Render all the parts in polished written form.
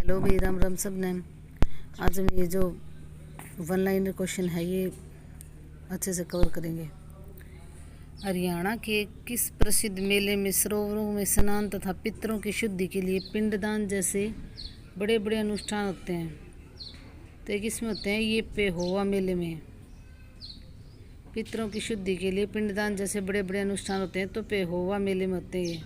Hello भाई, राम राम सब ने। आज हम ये जो वन लाइनर क्वेश्चन है ये अच्छे से कवर करेंगे। हरियाणा के किस प्रसिद्ध मेले में सरोवरों में स्नान तथा पितरों की शुद्धि के लिए पिंडदान जैसे बड़े बड़े अनुष्ठान होते हैं? तो ये किसमें होते हैं? ये पेहोवा मेले में। पितरों की शुद्धि के लिए पिंडदान जैसे बड़े बड़े अनुष्ठान होते हैं तो पेहोवा मेले में होते हैं ये।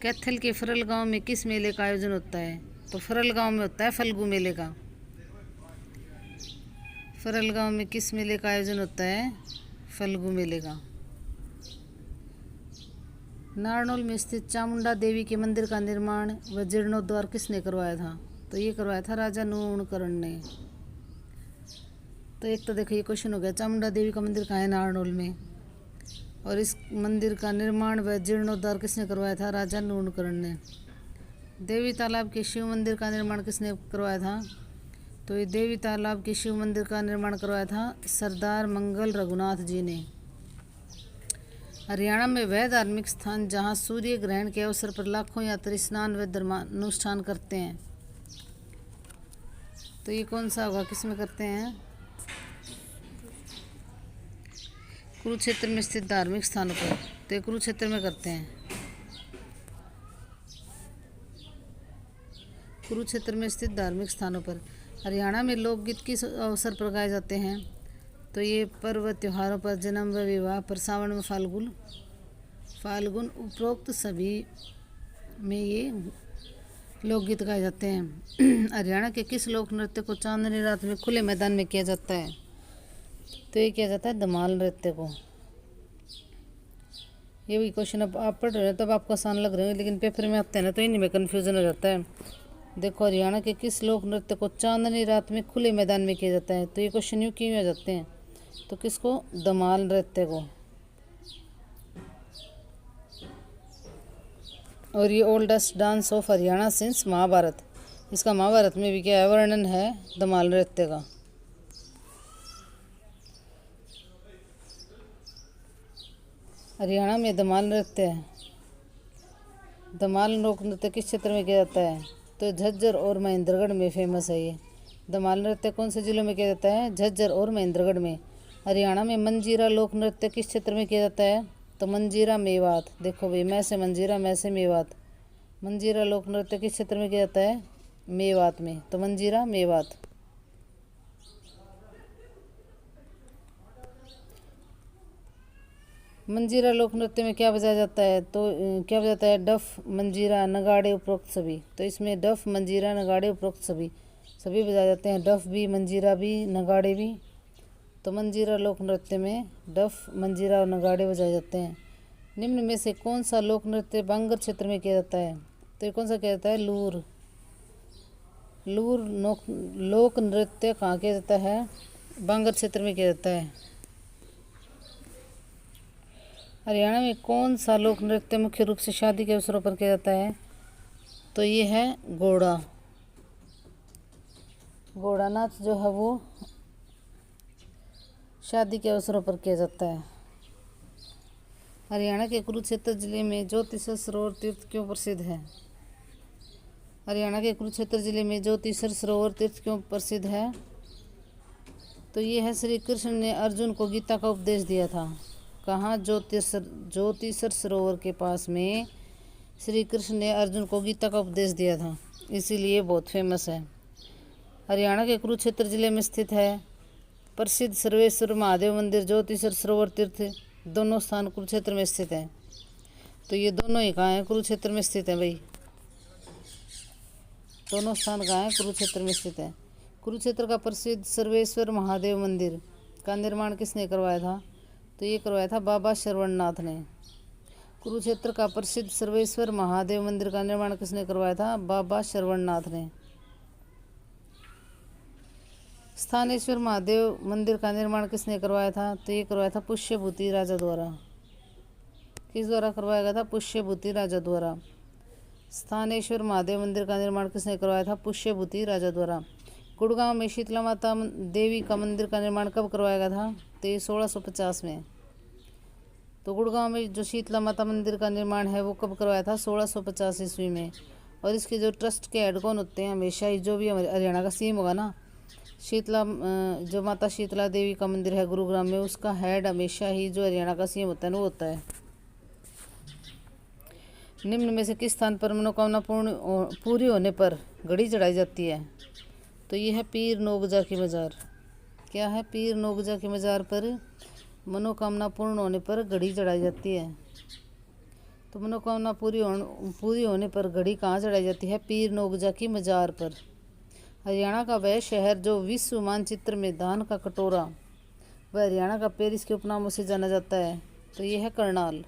कैथल के फरल गांव में किस मेले का आयोजन होता है? तो फरल गांव में होता है फल्गु मेले का। फरल गांव में किस मेले का आयोजन होता है? फल्गु मेले का। नारनौल में स्थित चामुंडा देवी के मंदिर का निर्माण व जीर्णोद्धार किसने करवाया था? तो ये करवाया था राजा नूणकरण ने। तो एक तो देखो ये क्वेश्चन हो गया, चामुंडा देवी का मंदिर कहाँ है? नारनौल में। और इस मंदिर का निर्माण व जीर्णोद्धार किसने करवाया था? राजा नूणकरण ने। देवी तालाब के शिव मंदिर का निर्माण किसने करवाया था? तो ये देवी तालाब के शिव मंदिर का निर्माण करवाया था सरदार मंगल रघुनाथ जी ने। हरियाणा में वह धार्मिक स्थान जहां सूर्य ग्रहण के अवसर पर लाखों यात्री स्नान व धर्मानुष्ठान करते हैं, तो ये कौन सा होगा? किसमें करते हैं? कुरुक्षेत्र में स्थित धार्मिक स्थानों पर। तो ये कुरुक्षेत्र में करते हैं। कुरुक्षेत्र में स्थित धार्मिक स्थानों पर। हरियाणा में लोकगीत किस अवसर पर गाए जाते हैं? तो ये पर्व त्योहारों पर, जन्म व विवाह पर, सावन में फाल्गुन उपरोक्त सभी में ये लोकगीत गाए जाते हैं। हरियाणा के किस लोक नृत्य को चांदनी रात में खुले मैदान में किया जाता है? तो ये किया जाता है धमाल नृत्य को। ये भी क्वेश्चन अब आप पढ़ रहे हो तब आपको आसान लग रहे हो, लेकिन पेपर में आते हैं ना तो इन्हीं में कन्फ्यूजन हो जाता है। देखो, हरियाणा के किस लोक नृत्य को चांदनी रात में खुले मैदान में किया जाता है? तो ये क्वेश्चन यूँ क्यों हो जाते हैं? तो किसको? धमाल नृत्य को। और ये oldest dance of Haryana since Mahabharat. इसका महाभारत में भी क्या है? वर्णन है धमाल नृत्य का। हरियाणा में धमाल नृत्य है। धमाल लोक नृत्य किस क्षेत्र में किया जाता है? तो झज्जर और महेंद्रगढ़ में फेमस है ये। धमाल नृत्य कौन से जिलों में किया जाता है? झज्जर और महेंद्रगढ़ में। हरियाणा में मंजीरा लोक नृत्य किस क्षेत्र में किया जाता है? तो मंजीरा मेवात। देखो भाई, मैं से मंजीरा, मैं से मेवात। मंजीरा लोक नृत्य किस क्षेत्र में किया जाता है? मेवात में। तो मंजीरा मेवात। मंजीरा लोक नृत्य में क्या बजाया जाता है? तो क्या बजाता है? डफ, मंजीरा, नगाड़े उपरोक्त सभी। तो इसमें डफ, मंजीरा, नगाड़े उपरोक्त सभी बजाए जाते हैं। डफ भी, मंजीरा भी, नगाड़े भी। तो मंजीरा लोक नृत्य में डफ, मंजीरा और नगाड़े बजाए जाते हैं। निम्न में से कौन सा लोक नृत्य बांगर क्षेत्र में किया जाता है? तो ये कौन सा किया जाता है? लूर लोक नृत्य कहाँ किया जाता है? बांगर क्षेत्र में किया जाता है। हरियाणा में कौन सा लोक नृत्य मुख्य रूप से शादी के अवसरों पर किया जाता है? तो ये है घोड़ा नाच जो है वो शादी के अवसरों पर किया जाता है। हरियाणा के कुरुक्षेत्र जिले में ज्योतिषर सरोवर तीर्थ क्यों प्रसिद्ध है? हरियाणा के कुरुक्षेत्र जिले में ज्योतिषर सरोवर तीर्थ क्यों प्रसिद्ध है? तो ये है श्री कृष्ण ने अर्जुन को गीता का उपदेश दिया था। कहाँ? ज्योतिषर सरोवर के पास में श्री कृष्ण ने अर्जुन को गीता का उपदेश दिया था, इसीलिए बहुत फेमस है। हरियाणा के कुरुक्षेत्र जिले में स्थित है प्रसिद्ध सर्वेश्वर महादेव मंदिर, ज्योतिषर सरोवर तीर्थ, दोनों स्थान कुरुक्षेत्र में स्थित हैं। तो ये दोनों ही कहाँ हैं? कुरुक्षेत्र में स्थित हैं भाई। दोनों स्थान कहाँ हैं? कुरुक्षेत्र में स्थित है। कुरुक्षेत्र का प्रसिद्ध सर्वेश्वर महादेव मंदिर का निर्माण किसने करवाया था? तो ये करवाया था बाबा श्रवणनाथ ने। कुरुक्षेत्र का प्रसिद्ध सर्वेश्वर महादेव मंदिर का निर्माण किसने करवाया था? बाबा श्रवणनाथ ने। स्थानेश्वर महादेव मंदिर का निर्माण किसने करवाया था? तो ये करवाया था पुष्यभूति राजा द्वारा। किस द्वारा करवाया गया था? पुष्यभूति राजा द्वारा। स्थानेश्वर महादेव मंदिर का निर्माण किसने करवाया था? पुष्यभूति राजा द्वारा। गुड़गांव में शीतला माता देवी का मंदिर का निर्माण कब करवाया गया था? तो ये 1650 में। तो गुड़गांव में जो शीतला माता मंदिर का निर्माण है वो कब करवाया था? 1650 ईस्वी में। और इसके जो ट्रस्ट के हेड कौन होते हैं, हमेशा ही जो भी हमारे हरियाणा का सीएम होगा ना, शीतला जो माता शीतला देवी का मंदिर है गुरुग्राम में, उसका हेड हमेशा ही जो हरियाणा का सीएम होता है ना वो होता है। निम्न में से किस स्थान पर मनोकामना पूरी होने पर घड़ी चढ़ाई जाती है? तो ये है पीर नोगजा की मज़ार। क्या है? पीर नोगजा की मज़ार पर मनोकामना पूर्ण होने पर घड़ी चढ़ाई जाती है। तो मनोकामना पूरी होने पर घड़ी कहाँ चढ़ाई जाती है? पीर नोगजा की मज़ार पर। हरियाणा का वह शहर जो विश्व मानचित्र में धान का कटोरा व हरियाणा का पेरिस के उपनामों से जाना जाता है। तो ये है करनाल।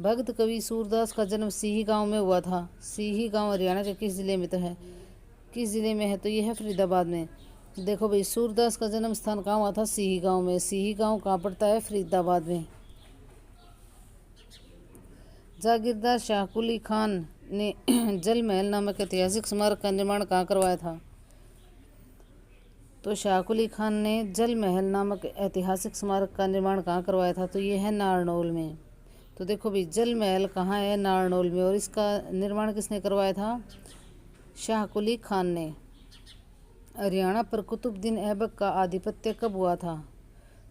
भक्त कवि सूरदास का जन्म सीही गांव में हुआ था। सीही गांव हरियाणा के किस जिले में है? तो ये है फरीदाबाद में। देखो भाई, सूरदास का जन्म स्थान कहाँ हुआ था? सीही गांव में। सीही गांव कहाँ पड़ता है? फरीदाबाद में। जागीरदार शाह कुली खान ने जल महल नामक ऐतिहासिक स्मारक का निर्माण कहाँ करवाया था? तो शाह कुली खान ने जल महल नामक ऐतिहासिक स्मारक का निर्माण कहाँ करवाया था? तो ये है नारनौल में। तो देखो भाई, जल महल कहाँ है? नारनौल में। और इसका निर्माण किसने करवाया था? शाह कुली खान ने। हरियाणा पर कुतुबुद्दीन ऐबक का आधिपत्य कब हुआ था?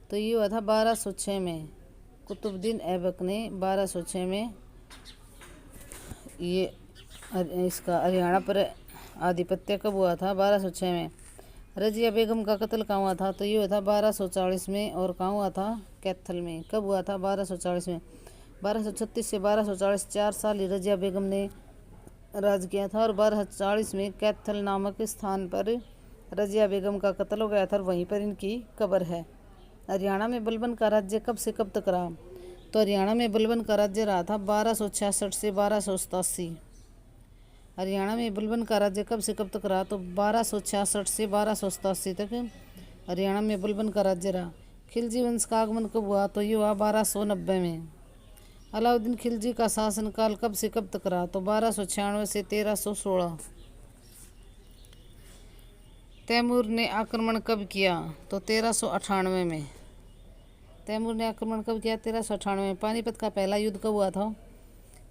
तो ये हुआ था 1206 में। कुतुबुद्दीन ऐबक ने 1206 में ये इसका हरियाणा पर आधिपत्य कब हुआ था? 1206 में। रजिया बेगम का कत्ल कहाँ हुआ था? तो ये हुआ था 1240 में। और कहाँ हुआ था? कैथल में। कब हुआ था? 1240 में। 1236 से 1240 4 साल ही रजिया बेगम ने राज किया था। और 1240 में कैथल नामक स्थान पर रजिया बेगम का कत्ल हो गया था और वहीं पर इनकी कब्र है। हरियाणा में बलबन का राज्य कब से कब तक रहा? तो हरियाणा में बलबन का राज्य रहा था 1266 से 1287। हरियाणा में बलबन का राज्य कब से कब तक रहा? तो 1266 से 1287 तक हरियाणा में बलबन का राज्य रहा। खिलजी वंश का आगमन कब हुआ? तो ये हुआ 1290 में। अलाउद्दीन खिलजी का शासनकाल कब से कब तक रहा? तो 1296 से 1316। तैमूर ने आक्रमण कब किया? तो 1398 में। तैमूर ने आक्रमण कब किया? 1398 में। पानीपत का पहला युद्ध कब हुआ था?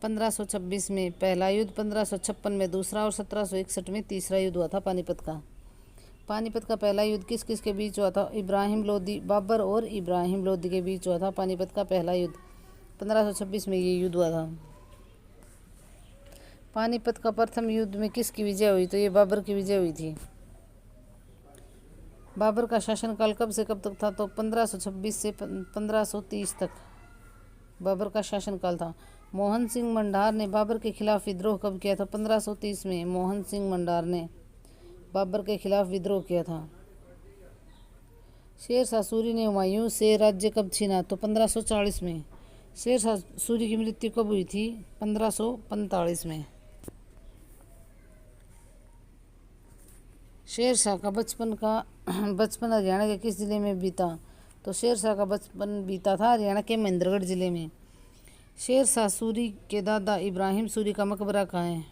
1526 में पहला युद्ध, 1556 में दूसरा और 1761 में तीसरा युद्ध हुआ था पानीपत का। पानीपत का पहला युद्ध किस किस के बीच हुआ था? इब्राहिम लोदी, बाबर और इब्राहिम लोदी के बीच हुआ था पानीपत का पहला युद्ध। 1526 में ये युद्ध हुआ था। पानीपत का प्रथम युद्ध में किसकी विजय हुई? तो ये बाबर की विजय हुई थी। बाबर का शासनकाल कब से कब तक था? तो 1526 से 1530 तक बाबर का शासनकाल था। मोहन सिंह मंडार ने बाबर के खिलाफ विद्रोह कब किया था? 1530 में मोहन सिंह मंडार ने बाबर के खिलाफ विद्रोह किया था। शेरशाह सूरी ने हुमायूं से राज्य कब छीना? तो 1540 में। शेरशाह सूरी की मृत्यु कब हुई थी? 1545 में। शेरशाह का बचपन हरियाणा के किस जिले में बीता? तो शेरशाह का बचपन बीता था हरियाणा के महेंद्रगढ़ जिले में। शेरशाह सूरी के दादा इब्राहिम सूरी का मकबरा कहाँ है?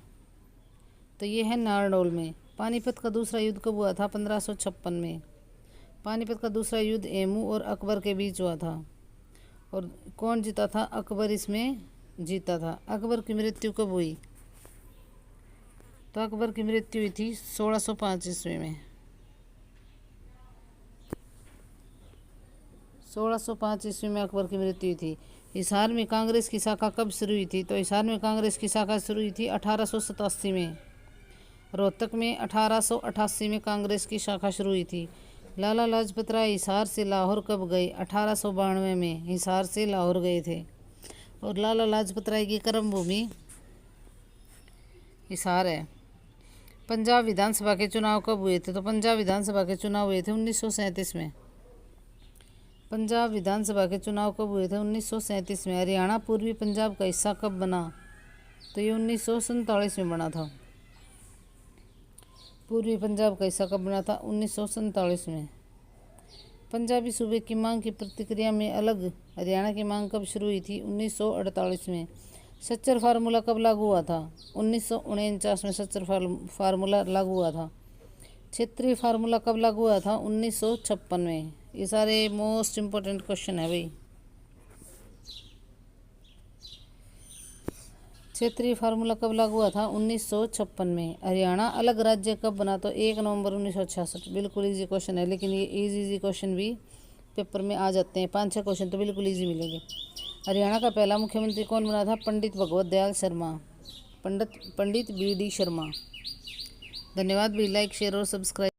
तो ये है नारनौल में। पानीपत का दूसरा युद्ध कब हुआ था? 1556 में। पानीपत का दूसरा युद्ध एमू और अकबर के बीच हुआ था। और कौन जीता था? अकबर इसमें जीता था। अकबर की मृत्यु कब हुई? तो अकबर की मृत्यु हुई थी 1605 ईस्वी में। 1605 ईस्वी में अकबर की मृत्यु हुई थी। हिसार में कांग्रेस की शाखा कब शुरू हुई थी? तो हिसार में कांग्रेस की शाखा शुरू हुई थी 1887 में। रोहतक में 1888 में कांग्रेस की शाखा शुरू हुई थी। लाला लाजपत राय हिसार से लाहौर कब गए? 1892 में हिसार से लाहौर गए थे। और लाला लाजपत राय की कर्मभूमि हिसार है। पंजाब विधानसभा के चुनाव कब हुए थे? तो पंजाब विधानसभा के चुनाव हुए थे 1937 में। पंजाब विधानसभा के चुनाव कब हुए थे? 1937 में। हरियाणा पूर्वी पंजाब का हिस्सा कब बना? तो ये 1947 में बना था। पूर्वी पंजाब का हिस्सा कब बना था? 1947 में। पंजाबी सूबे की मांग की प्रतिक्रिया में अलग हरियाणा की मांग कब शुरू हुई थी? 1948 में। सच्चर फार्मूला कब लागू हुआ था? 1949 में सच्चर फार्मूला लागू हुआ था। क्षेत्रीय फार्मूला कब लागू हुआ था? 1956 में। ये सारे मोस्ट इम्पोर्टेंट क्वेश्चन है भाई। क्षेत्रीय फार्मूला कब लागू हुआ था? 1956 में। हरियाणा अलग राज्य कब बना? तो 1 नवंबर 1966। बिल्कुल इजी क्वेश्चन है, लेकिन ये इजी क्वेश्चन भी पेपर में आ जाते हैं। 5-6 क्वेश्चन तो बिल्कुल इजी मिलेंगे। हरियाणा का पहला मुख्यमंत्री कौन बना था? पंडित भगवत दयाल शर्मा, पंडित BD शर्मा। धन्यवाद भी। लाइक, शेयर और सब्सक्राइब।